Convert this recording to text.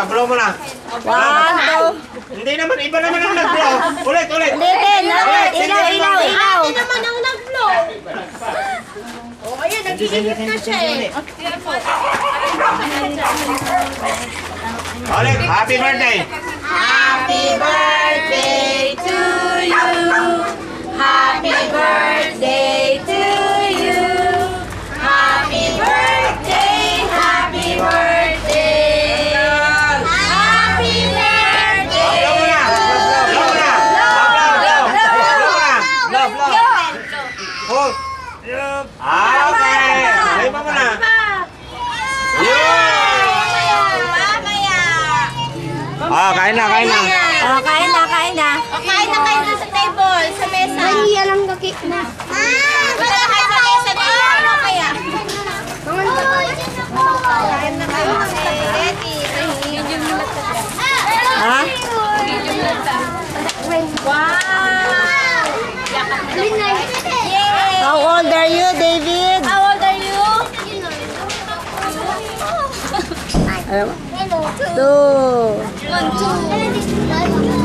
blow mo na. 1, 2. Hindi naman, iba naman ang nag-blow. Ulit. Ulitin. Ilaw. Hindi naman ang nag-blow. O, ayan, nagigigit na siya eh. Ulit, happy birthday. Happy birthday to you. Happy birthday to you. Happy birthday, happy birthday. Happy birthday. Blow mo na. Blow mo na. Blow. Hold. Okay. Blow mo na. Kain na. Kain na. Kain na kayo sa table, sa mesa. Ay, lang kakik na. Wala kayo sa mesa na ano kaya? Kain na kayo. Ready. Ha? Wow! Yay! How old are you, David? How old are you? 2. 1, 2.